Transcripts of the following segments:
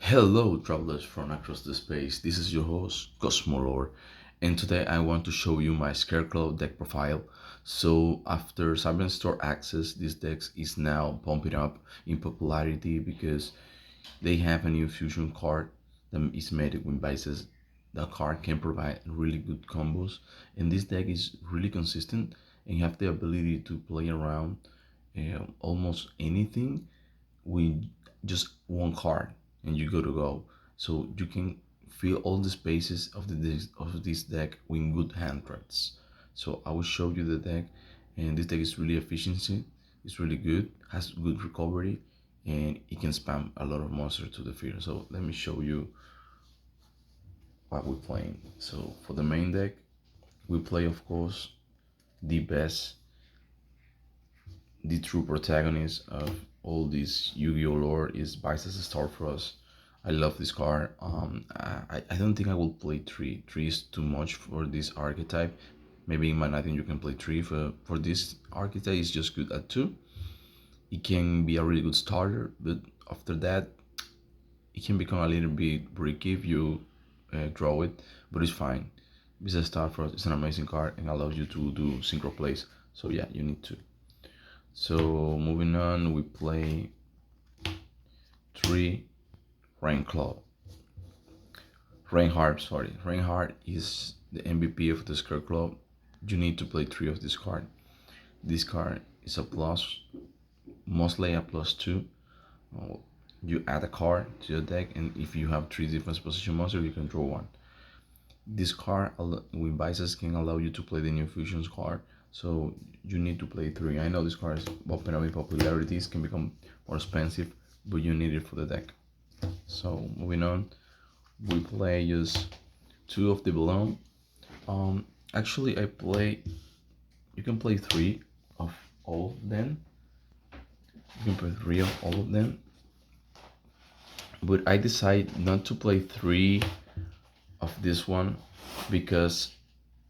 Hello, travelers from across the space. This is your host, Cosmolore, and today I want to show you my Scareclaw deck profile. So, after 7 store access, this deck is now pumping up in popularity because they have a new fusion card that is made with bases. The card can provide really good combos, and this deck is really consistent and have the ability to play around almost anything with just one card and you go to go. So you can fill all the spaces of this deck with good hand traps. So I will show you the deck, and this deck is really efficiency. It's really good, has good recovery, and it can spam a lot of monsters to the field. So let me show you what we're playing. So for the main deck, we play of course the best, the true protagonist of all this Yu-Gi-Oh lore is Vice's Starfrost. I love this card. I don't think I will play three. Three is too much for this archetype. Maybe in my night you can play three. For this archetype, it's just good at two. It can be a really good starter, but after that, it can become a little bit bricky if you draw it. But it's fine. Because Starfrost is an amazing card and allows you to do synchro plays. So yeah, you need to. So moving on, we play three Rainclaw. Reinhardt is the MVP of the Scareclaw. You need to play three of this card. This card is a plus, mostly a plus two. Uh, You add a card to your deck, and if you have three different position monsters, you can draw one. This card with Bices can allow you to play the new fusions card, so you need to play three. I know this card is popping up in popularities, can become more expensive, but you need it for the deck. So moving on, we play just two of the below. Actually, I play. You can play three of all of them. You can play three of all of them, but I decide not to play three of this one because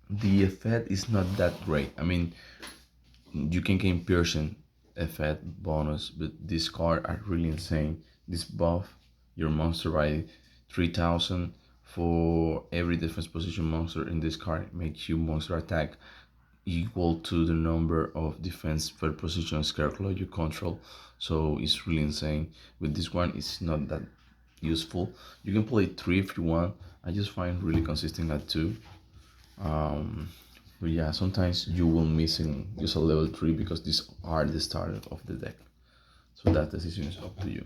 the effect is not that great. I mean, you can gain Pearson effect bonus, but this card are really insane. This buff your monster by 3000 for every defense position monster in this card makes you monster attack equal to the number of defense per position Scareclaw you control. So it's really insane. With this one, it's not that useful. You can play three if you want. I just find really consistent at two. But yeah, sometimes you will missing just a level three because these are the start of the deck. So that decision is up to you.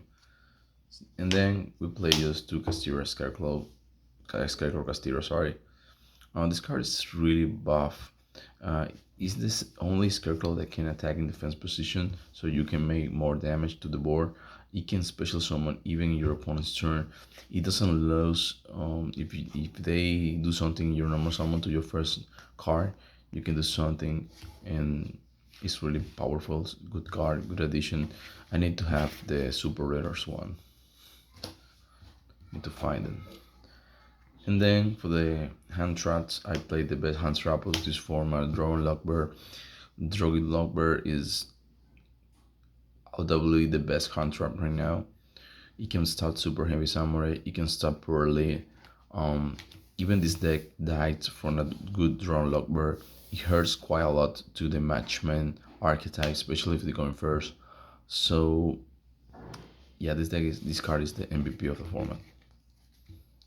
And then we play just two Castillo Scarecrow Castillo, sorry. This card is really buff. Is this only Scarecrow that can attack in defense position, so you can make more damage to the board. It can special summon even in your opponent's turn. It doesn't lose if they do something your normal summon to your first card, you can do something, and it's really powerful. Good card, good addition. I need to have the super rares one. Need to find them. And then for the hand traps, I played the best hand trap of this format, Dragon Lockbear. Droid Lockbear is undoubtedly the best hand trap right now. It can start super heavy samurai, it can start poorly. Even this deck died from a good Dragon Lockbear. It hurts quite a lot to the matchman archetype, especially if they're going first. So yeah, this card is the MVP of the format.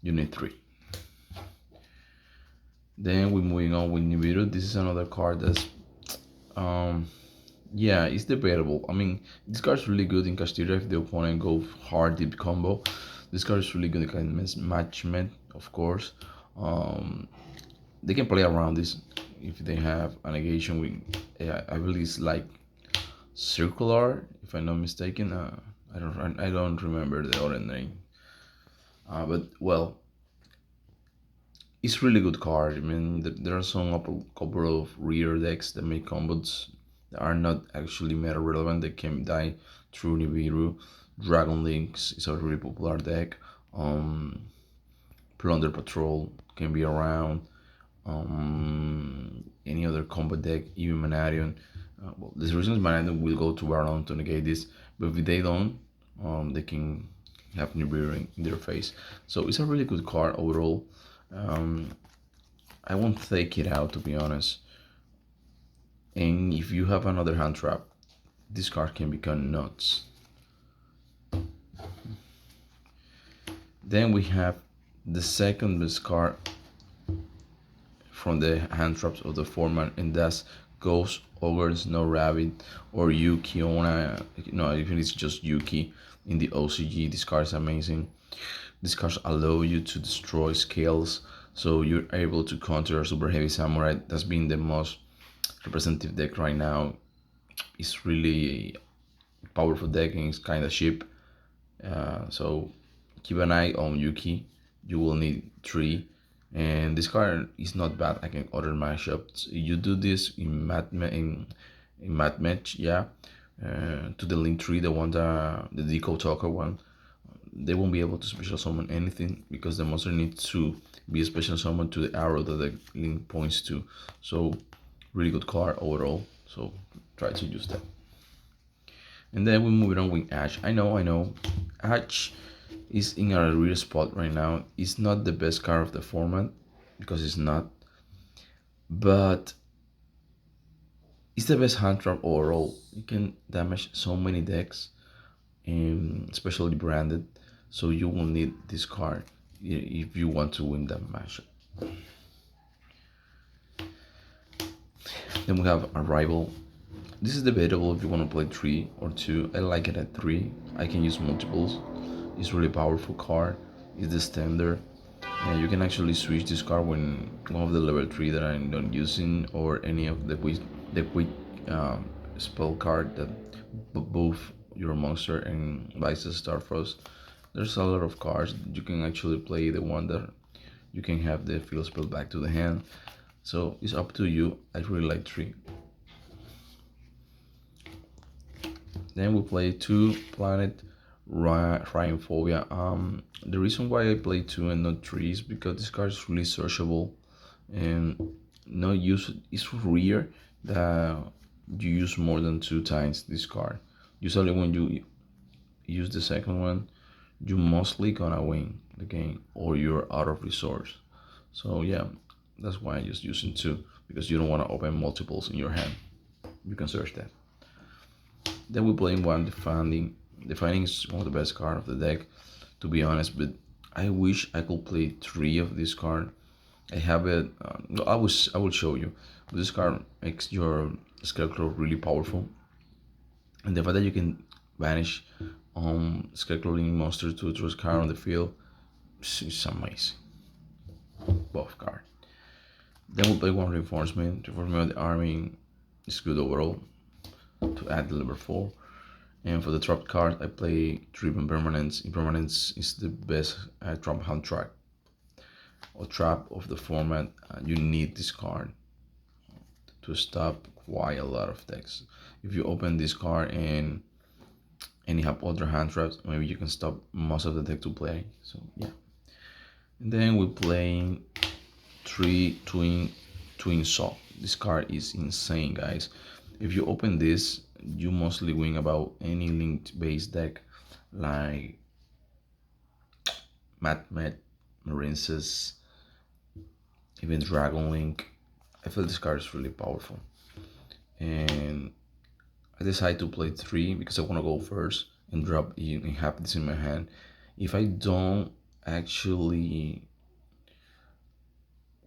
You need three. Then we're moving on with Nibiru. This is another card that's yeah, it's debatable. I mean, this card is really good in Castillo if the opponent go hard deep combo. This card is really good against matchment, of course. They can play around this if they have a negation with I believe it's like circular, if I'm not mistaken. I don't remember the other name. But well, it's really good card. I mean, there are some couple of rare decks that make combos that are not actually meta relevant. They can die through Nibiru. Dragon Links is a really popular deck. Plunder Patrol can be around. Any other combat deck, even Manarion. Well, the reason is Manarion will go to Baron to negate this, but if they don't, they can have Nibiru in their face. So it's a really good card overall. I won't take it out, to be honest. And if you have another hand trap, this card can become nuts. Then we have the second best card from the hand traps of the format, and that's Ghost, Ogre, Snow Rabbit, or Yuki. No, even it's just Yuki in the OCG. This card is amazing. These cards allow you to destroy scales, so you're able to counter Super Heavy Samurai. That's been the most representative deck right now. It's really a powerful deck and it's kind of cheap. So keep an eye on Yuki. You will need 3, and this card is not bad against other matchups. You do this in mat match, yeah. To the link 3, the one that the Deco Talker one, they won't be able to special summon anything because the monster needs to be a special summon to the arrow that the link points to. So really good card overall. So try to use that. And then we move it on with Ash. I know. Ash is in a real spot right now. It's not the best card of the format because it's not, but it's the best hand trap overall. You can damage so many decks, and especially branded. So you will need this card if you want to win that matchup. Then we have Arrival. This is debatable if you want to play 3 or 2. I like it at 3. I can use multiples. It's really powerful card. It's the standard. And you can actually switch this card when one of the level 3 that I'm not using, or any of the quick spell card that both your monster and Vice Starfrost. There's a lot of cards. You can actually play the one that you can have the field spell back to the hand. So it's up to you. I really like 3. Then we play 2 Planet Rhinophobia. The reason why I play 2 and not 3 is because this card is really searchable, and no use. It's rare that you use more than 2 times this card. Usually when you use the second one, you mostly gonna win the game or you're out of resource. So yeah, that's why I'm just using 2, because you don't want to open multiples in your hand. You can search that. Then we play 1 Defining. Defining is one of the best cards of the deck, to be honest, but I wish I could play 3 of this card. I have it. I will show you. But this card makes your Scareclaw really powerful, and the fact that you can banish Scareclaw monster to choose card on the field is amazing. Both card. Then we'll play 1 Reinforcement. Reinforcement of the army is good overall to add the level 4. And for the trap card, I play 3 Impermanence. Impermanence is the best trap hand trap or trap of the format. You need this card to stop quite a lot of decks. If you open this card and you have other hand traps, maybe you can stop most of the deck to play. So yeah. And then we're playing 3 Twin Saw. This card is insane, guys. If you open this, you mostly win about any linked based deck like Matmet, Marinces, even Dragon Link. I feel this card is really powerful, and I decided to play 3 because I want to go first and drop in and have this in my hand. If I don't actually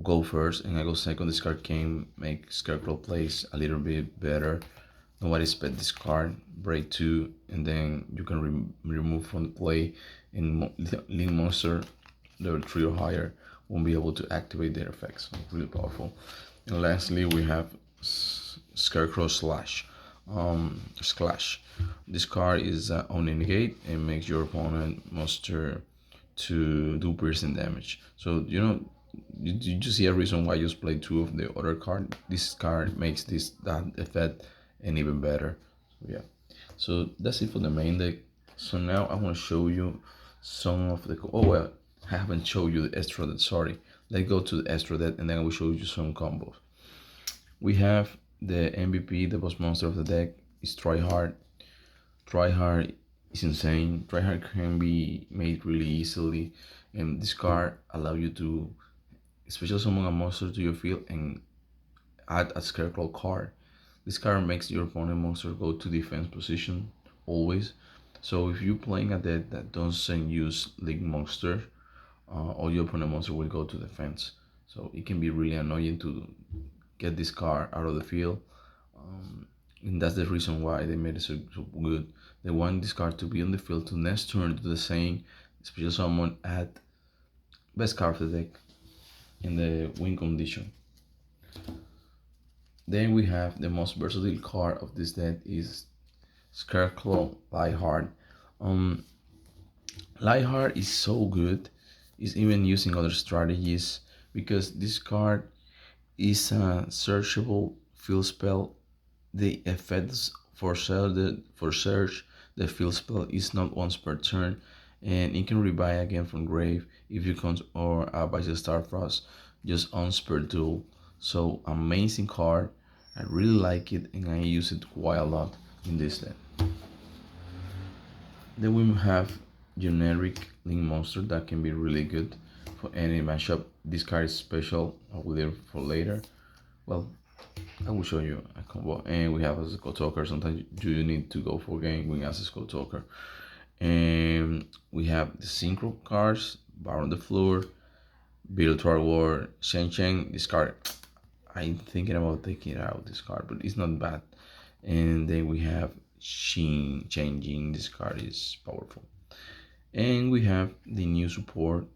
go first and I go second, this card can make Scarecrow plays a little bit better. Nobody expect this card, break 2, and then you can remove from the play, and Link monster level 3 or higher won't be able to activate their effects. So really powerful. And lastly, we have Scarecrow Splash. This card is on negate and makes your opponent monster to do piercing damage. So you just see a reason why I just play 2 of the other card. This card makes that effect and even better. So yeah, so that's it for the main deck. So now I want to show you some of the I haven't showed you the extra deck. Sorry, let's go to the extra deck and then I will show you some combos. We have the MVP, the boss monster of the deck is Tryhard. Tryhard is insane. Tryhard can be made really easily, and this card allow you to special summon a monster to your field and add a Scareclaw card. This card makes your opponent monster go to defense position always. So if you're playing a deck that doesn't use Link Monster, all your opponent monster will go to defense. So it can be really annoying to get this card out of the field. And that's the reason why they made it so good. They want this card to be on the field to next turn do the same special summon at best card of the deck in the win condition. Then we have the most versatile card of this deck is Scareclaw Lightheart. Um, Lightheart is so good. It's even using other strategies because this card is a searchable field spell. The effects for search the field spell is not once per turn, and it can revive again from grave if you can or by the Starfrost just once per duel. So amazing card. I really like it and I use it quite a lot in this deck. Then we have generic Link Monster that can be really good for any matchup. This card is special. I will leave for later. Well, I will show you a combo. And we have a Skull Talker. Sometimes you need to go for game wing as a Skull Talker. And we have the Synchro cards, Baron the Floor, Virtual War, Shen Chen. This card, I'm thinking about taking out this card, but it's not bad. And then we have Shin Changing. This card is powerful. And we have the new support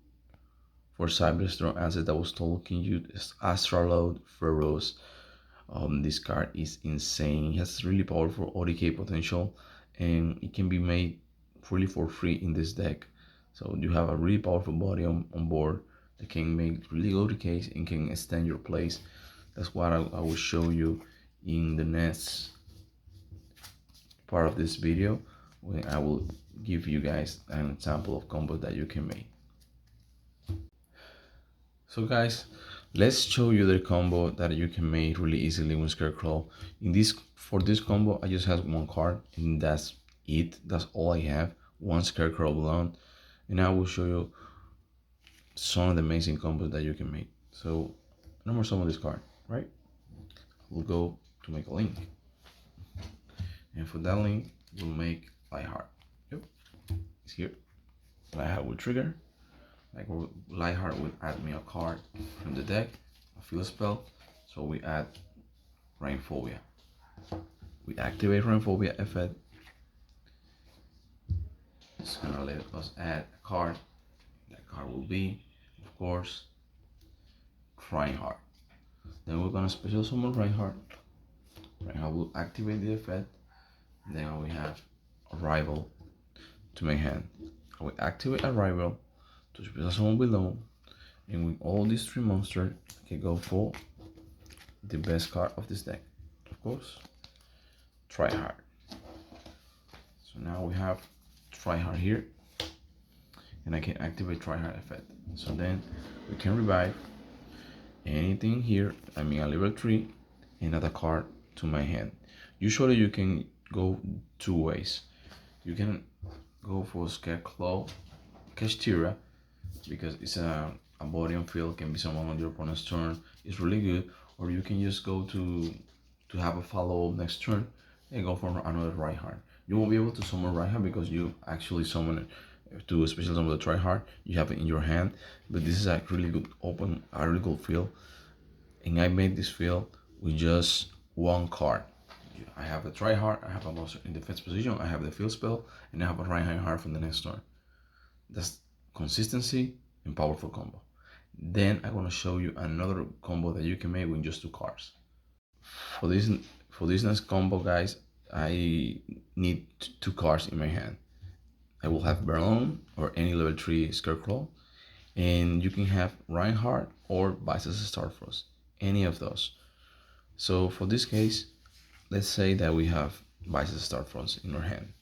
for Cyberstrong asset that was talking you is Astraload Pharaohs. This card is insane. It has really powerful ODK potential and it can be made fully for free in this deck. So you have a really powerful body on board that can make really good ODKs and can extend your plays. That's what I will show you in the next part of this video when I will give you guys an example of combos that you can make. So guys, let's show you the combo that you can make really easily with Scareclaw. For this combo, I just have one card and that's it. That's all I have. One Scareclaw alone. And I will show you some of the amazing combos that you can make. So no more summon this card, right? We'll go to make a link. And for that link, we'll make Lightheart. Yep, it's here. Lightheart will trigger. Like Lightheart will add me a card from the deck, a field spell. So we add Rainphobia. We activate Rainphobia effect. It's gonna let us add a card. That card will be, of course, Reinhardt. Then we're gonna special summon Reinhardt. Reinhardt will activate the effect. Then we have Arrival to my hand. I will activate Arrival to special summon below, and with all these three monsters, I can go for the best card of this deck. Of course, Tryhard. So now we have Tryhard here, and I can activate Tryhard effect. So then we can revive anything here. I mean a level 3 and add a card to my hand. Usually you can go two ways. You can go for Scareclaw, Kashtira, because it's a body on field, can be someone on your opponent's turn. It's really good. Or you can just go to have a follow-up next turn and go for another Reinhardt. You won't be able to summon Reinhardt because you actually summon it to a special summon the Tryhard. You have it in your hand, but this is a really good a really good field. And I made this field with just one card. I have a Tryhard, I have a monster in defense position, I have the field spell, and I have a Reinhardt from the next turn. That's consistency and powerful combo. Then I'm gonna show you another combo that you can make with just two cards. For this next combo, guys, I need two cards in my hand. I will have Berlin or any level 3 Scareclaw, and you can have Reinhardt or Vice's Starfrost, any of those. So for this case, let's say that we have Vice's Starfrost in our hand.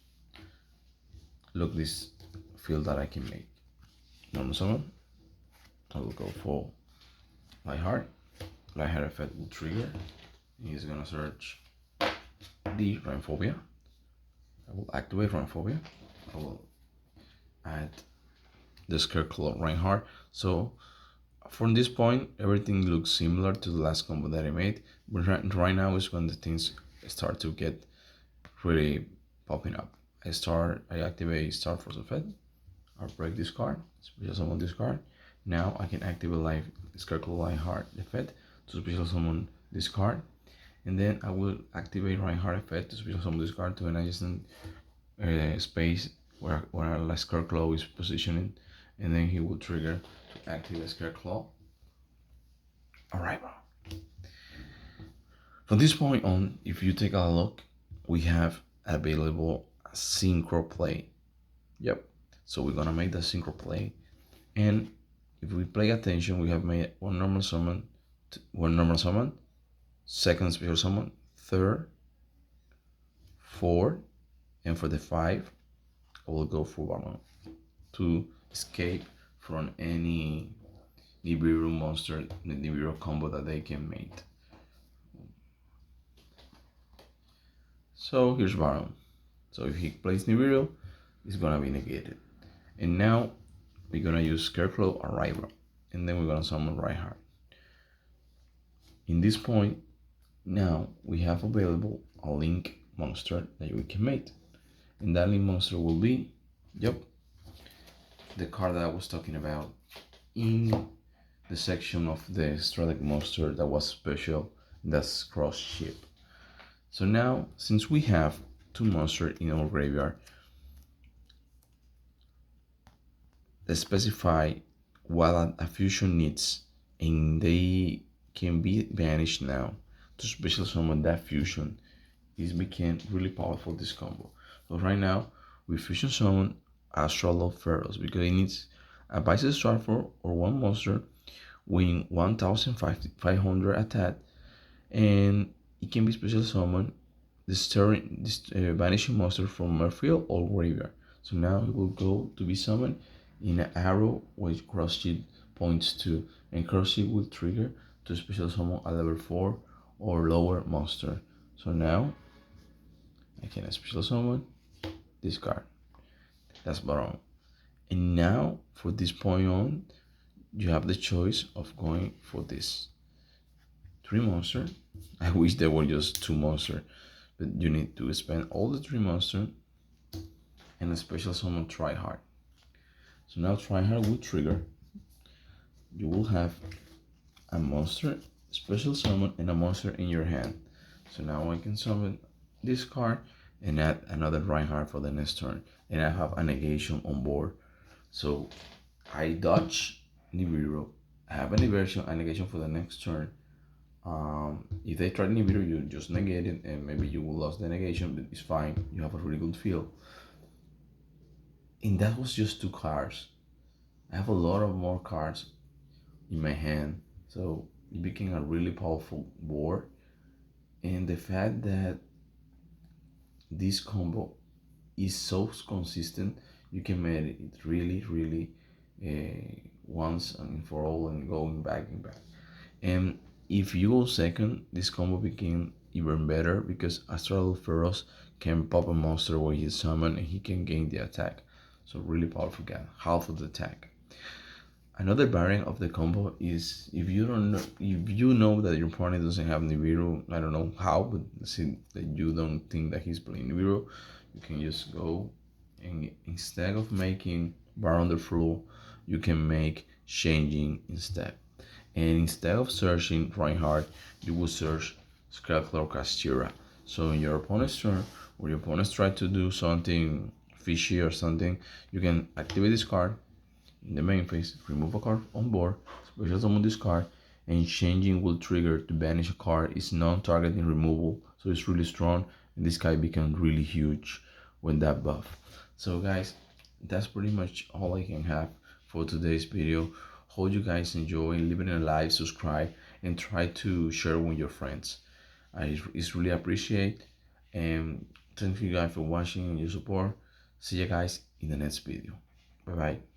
Look this field that I can make. Normal summon. I will go for Lightheart. Lightheart effect will trigger. He's gonna search the Rainphobia. I will activate Rainphobia. I will add the Scareclaw Reinhardt. So from this point, everything looks similar to the last combo that I made, but right now is when the things start to get really popping up. I activate Start Force Effect, I break this card, special summon this card. Now I can activate live Scareclaw Reinhardt effect to special summon this card, and then I will activate Reinhardt effect to special summon this card to an adjacent space where Scareclaw is positioning, and then he will trigger to activate Scareclaw. Alright, bro. From this point on, if you take a look, we have available a synchro play. Yep. So we're gonna make the synchro play, and if we pay attention, we have made one normal summon, second special summon, third, fourth, and for the 5, I will go for Balloon to escape from any Nibiru monster, the Nibiru combo that they can make. So here's Baron. So if he plays Nibiru, it's gonna be negated. And now we're gonna use Scareclaw Arrival, and then we're gonna summon Reinhardt. In this point, now we have available a link monster that we can make, and that link monster will be, yep, the card that I was talking about in the section of the strategic monster that was special, that's Cross Ship. So now, since we have 2 monsters in our graveyard, let's specify what a fusion needs, and they can be banished now to special summon that fusion. This became really powerful, this combo. So right now, we fusion summon Astral Pharaohs because it needs a Vice Stratfor or 1 monster with 1500 attack, and it can be special summon this vanishing monster from our field or graveyard. So now it will go to be summoned in an arrow which Cross Ship points to, and Cross Ship will trigger to special summon a level 4 or lower monster. So now I can special summon this card. That's Baron. And now for this point on, you have the choice of going for this 3 monster. I wish there were just 2 monsters, but you need to spend all the 3 monsters and a special summon Tryhard. So now Tryhard will trigger. You will have a monster, special summon, and a monster in your hand. So now I can summon this card and add another Reinhardt for the next turn, and I have a negation on board. So I dodge Nibiru. I have a negation for the next turn. If they try Nibiru, you just negate it, and maybe you will lose the negation, but it's fine. You have a really good feel. And that was just 2 cards. I have a lot of more cards in my hand, so it became a really powerful board. And the fact that this combo is so consistent, you can make it really once and for all, and going back and back. And if you go second, this combo became even better because Astral Pharaohs can pop a monster where he's summoned and he can gain the attack. So really powerful guy, half of the attack. Another variant of the combo is if you know that your opponent doesn't have Nibiru, I don't know how, but see that you don't think that he's playing Nibiru, you can just go and instead of making Baron the Floor, you can make Changing instead. And instead of searching Reinhardt, you will search Scareclaw Castira. So in your opponent's turn, or your opponents try to do something fishy or something, you can activate this card in the main phase, remove a card on board, special summon this card, and Changing will trigger to banish a card. It's non-targeting removal, so it's really strong, and this guy becomes really huge when that buff. So guys, that's pretty much all I can have for today's video. Hope you guys enjoy, leave it a like, subscribe, and try to share with your friends. It's really appreciate, and thank you guys for watching and your support. See you guys in the next video. Bye bye.